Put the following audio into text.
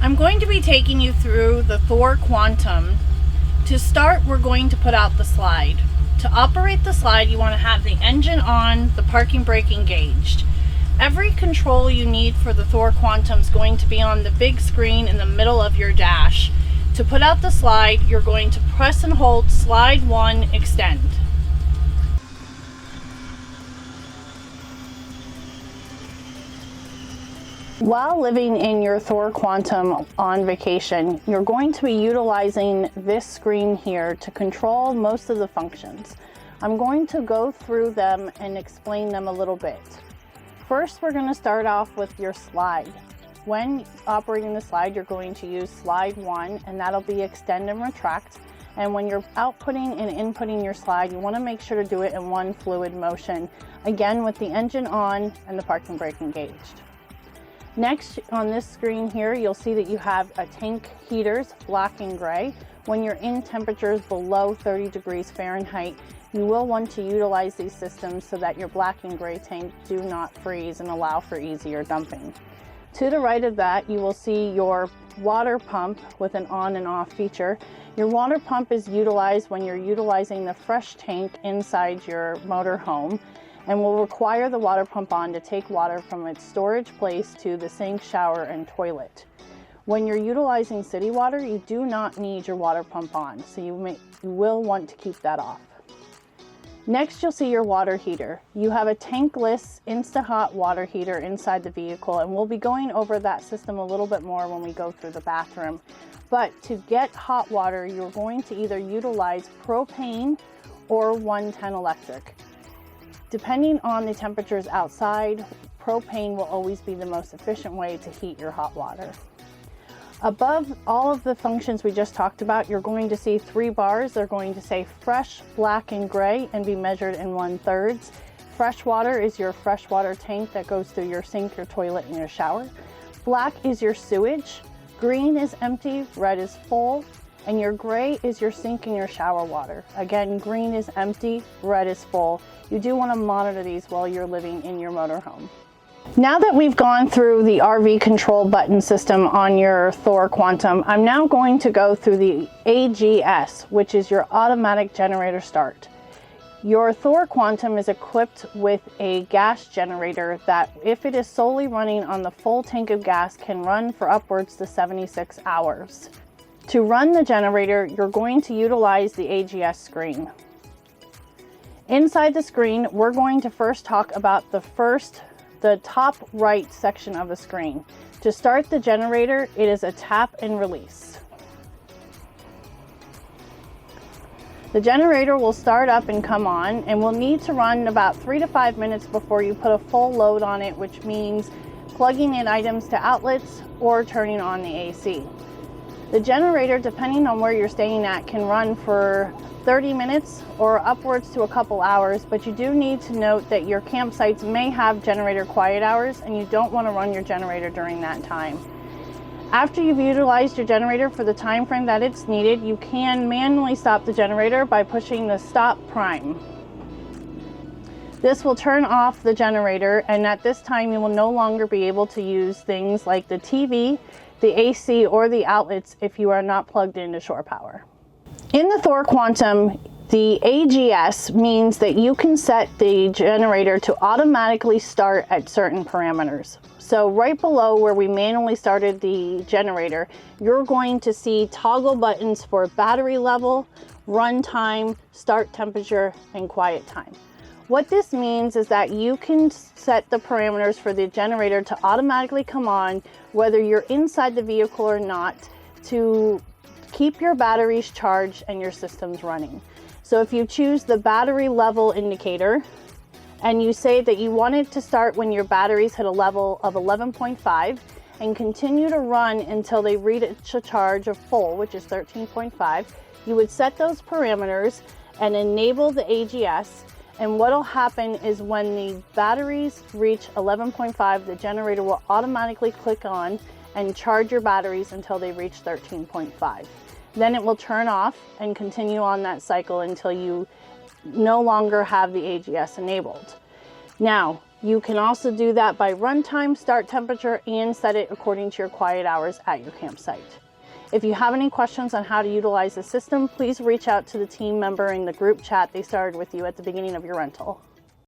I'm going to be taking you through the Thor Quantum. To start, we're going to put out the slide. To operate the slide, you want to have the engine on, the parking brake engaged. Every control you need for the Thor Quantum is going to be on the big screen in the middle of your dash. To put out the slide, you're going to press and hold slide 1, extend. While living in your Thor Quantum on vacation, you're going to be utilizing this screen here to control most of the functions. I'm going to go through them and explain them a little bit. First, we're going to start off with your slide. When operating the slide, you're going to use slide 1, and that'll be extend and retract. And when you're outputting and inputting your slide, you want to make sure to do it in one fluid motion, again with the engine on and the parking brake engaged. Next, on this screen here, you'll see that you have a tank heaters, black and gray. When you're in temperatures below 30 degrees Fahrenheit, you will want to utilize these systems so that your black and gray tank do not freeze and allow for easier dumping. To the right of that, you will see your water pump with an on and off feature. Your water pump is utilized when you're utilizing the fresh tank inside your motorhome, and will require the water pump on to take water from its storage place to the sink, shower, and toilet. When you're utilizing city water, you do not need your water pump on, so you will want to keep that off. Next, you'll see your water heater. You have a tankless Insta-hot water heater inside the vehicle, and we'll be going over that system a little bit more when we go through the bathroom. But to get hot water, you're going to either utilize propane or 110 electric. Depending on the temperatures outside, propane will always be the most efficient way to heat your hot water. Above all of the functions we just talked about, you're going to see 3 bars. They're going to say fresh, black, and gray and be measured in 1/3. Fresh water is your freshwater tank that goes through your sink, your toilet, and your shower. Black is your sewage. Green is empty, red is full. And your gray is your sink and your shower water. Again, green is empty, red is full. You do want to monitor these while you're living in your motorhome. Now that we've gone through the RV control button system on your Thor Quantum, I'm now going to go through the AGS, which is your automatic generator start. Your Thor Quantum is equipped with a gas generator that, if it is solely running on the full tank of gas, can run for upwards to 76 hours. To run the generator, you're going to utilize the AGS screen. Inside the screen, we're going to first talk about the top right section of the screen. To start the generator, it is a tap and release. The generator will start up and come on, and will need to run about 3 to 5 minutes before you put a full load on it, which means plugging in items to outlets or turning on the AC. The generator, depending on where you're staying at, can run for 30 minutes or upwards to a couple hours, but you do need to note that your campsites may have generator quiet hours, and you don't want to run your generator during that time. After you've utilized your generator for the time frame that it's needed, you can manually stop the generator by pushing the stop prime. This will turn off the generator, and at this time you will no longer be able to use things like the TV, the AC, or the outlets if you are not plugged into shore power. In the Thor Quantum, the AGS means that you can set the generator to automatically start at certain parameters. So right below where we manually started the generator, you're going to see toggle buttons for battery level, run time, start temperature, and quiet time. What this means is that you can set the parameters for the generator to automatically come on whether you're inside the vehicle or not, to keep your batteries charged and your systems running. So if you choose the battery level indicator and you say that you want it to start when your batteries hit a level of 11.5 and continue to run until they reach a charge of full, which is 13.5, you would set those parameters and enable the AGS. And what'll happen is when the batteries reach 11.5, the generator will automatically click on and charge your batteries until they reach 13.5. Then it will turn off and continue on that cycle until you no longer have the AGS enabled. Now, You can also do that by runtime, start temperature, and set it according to your quiet hours at your campsite. If you have any questions on how to utilize the system, please reach out to the team member in the group chat they started with you at the beginning of your rental.